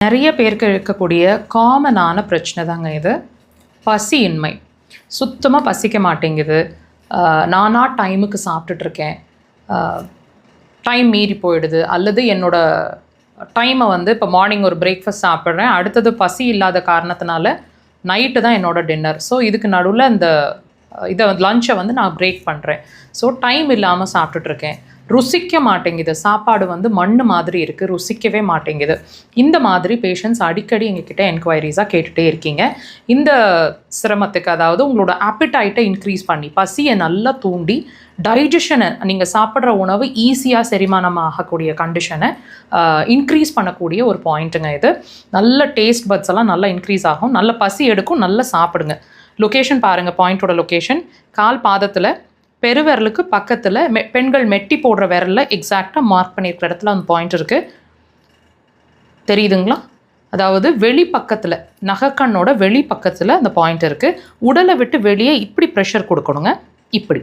நிறைய பேருக்கு இருக்கக்கூடிய காமனான பிரச்சனை தாங்க இது. பசியின்மை. சுத்தமாக பசிக்க மாட்டேங்குது. நானாக டைமுக்கு சாப்பிட்டுட்ருக்கேன், டைம் மீறி போயிடுது. அல்லது என்னோடய டைமை இப்போ மார்னிங் ஒரு பிரேக்ஃபாஸ்ட் சாப்பிட்றேன், அடுத்தது பசி இல்லாத காரணத்தினால நைட்டு தான் என்னோடய டின்னர். ஸோ இதுக்கு நடுவில் இதை லஞ்சை நான் பிரேக் பண்ணுறேன். ஸோ டைம் இல்லாமல் சாப்பிட்டுட்ருக்கேன். ருசிக்க மாட்டேங்குது, சாப்பாடு மண் மாதிரி இருக்குது, ருசிக்கவே மாட்டேங்குது. இந்த மாதிரி பேஷண்ட்ஸ் அடிக்கடி எங்ககிட்ட என்கொயரிஸாக கேட்டுகிட்டே இருக்கீங்க. இந்த சிரமத்துக்கு, அதாவது உங்களோட ஆப்பிடைட்டை இன்க்ரீஸ் பண்ணி பசியை நல்லா தூண்டி டைஜஷனை, நீங்கள் சாப்பிட்ற உணவு ஈஸியாக செரிமானம் ஆகக்கூடிய கண்டிஷனை இன்க்ரீஸ் பண்ணக்கூடிய ஒரு பாயிண்ட்டுங்க இது. நல்ல டேஸ்ட் பட்ஸ் எல்லாம் நல்லா இன்க்ரீஸ் ஆகும், நல்ல பசி எடுக்கும், நல்லா சாப்பிடுங்க. லொக்கேஷன் பாருங்கள், பாயிண்ட்டோட லொக்கேஷன் கால் பாதத்தில் பெருவிரலுக்கு பக்கத்தில் பெண்கள் மெட்டி போடுற விரலில் எக்ஸாக்டாக மார்க் பண்ணியிருக்கிற இடத்துல அந்த பாயிண்ட் இருக்குது. தெரியுதுங்களா? அதாவது வெளி பக்கத்தில், நகைக்கண்ணோட வெளி பக்கத்தில் அந்த பாயிண்ட் இருக்குது. உடலை விட்டு வெளியே இப்படி ப்ரெஷர் கொடுக்கணுங்க. இப்படி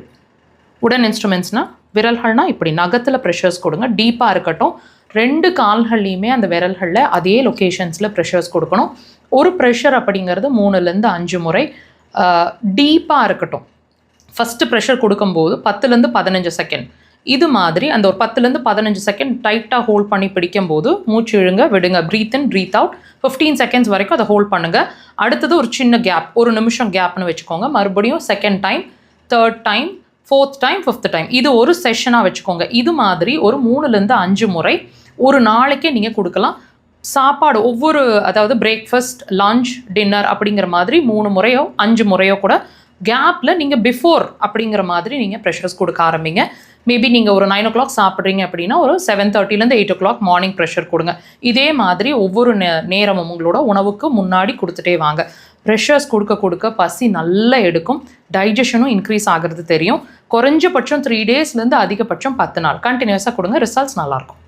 உடன் இன்ஸ்ட்ருமெண்ட்ஸ்னால் விரல்கள்னால் இப்படி நகத்தில் ப்ரெஷர்ஸ் கொடுங்க. டீப்பாக இருக்கட்டும். 2 கால்கள்லையுமே அந்த விரல்களில் அதே லொக்கேஷன்ஸில் ப்ரெஷர்ஸ் கொடுக்கணும். ஒரு ப்ரெஷர் அப்படிங்கிறது 3லேருந்து 5 முறை டீப்பாக இருக்கட்டும். ஃபஸ்ட்டு ப்ரெஷர் கொடுக்கும்போது 10லேருந்து 15 செகண்ட் இது மாதிரி அந்த ஒரு 10லேருந்து 15 செகண்ட் டைட்டாக ஹோல்ட் பண்ணி பிடிக்கும்போது மூச்சு இழுங்க, விடுங்க. ப்ரீத் இன், ப்ரீத் அவுட். 15 செகண்ட்ஸ் வரைக்கும் அதை ஹோல்ட் பண்ணுங்கள். அடுத்தது ஒரு சின்ன கேப், 1 நிமிஷம் கேப்னு வச்சுக்கோங்க. மறுபடியும் 2nd time, 3rd time, 4th time, 5th time. இது ஒரு செஷனாக வச்சுக்கோங்க. இது மாதிரி ஒரு 3லேருந்து 5 முறை ஒரு நாளைக்கே நீங்கள் கொடுக்கலாம். சாப்பாடு ஒவ்வொரு, அதாவது பிரேக்ஃபாஸ்ட், லஞ்ச், டின்னர் அப்படிங்கிற மாதிரி 3 முறையோ 5 முறையோ கூட கேப்பில் நீங்கள் பிஃபோர் அப்படிங்கிற மாதிரி நீங்கள் ப்ரெஷர்ஸ் கொடுக்க ஆரம்பிங்க. மேபி நீங்கள் ஒரு 9 o'clock சாப்பிட்றீங்க அப்படின்னா ஒரு 7:30லேருந்து 8 o'clock மார்னிங் ப்ரெஷர் கொடுங்க. இதே மாதிரி ஒவ்வொரு நேரமும் உங்களோட உணவுக்கு முன்னாடி கொடுத்துட்டே வாங்க. ப்ரெஷர்ஸ் கொடுக்க கொடுக்க பசி நல்லா எடுக்கும், டைஜஷனும் இன்க்ரீஸ் ஆகிறது தெரியும். குறைஞ்சபட்சம் 3 daysலேருந்து அதிகபட்சம் 10 நாள் கண்டினியூஸாக கொடுங்க. ரிசல்ட்ஸ் நல்லாயிருக்கும்.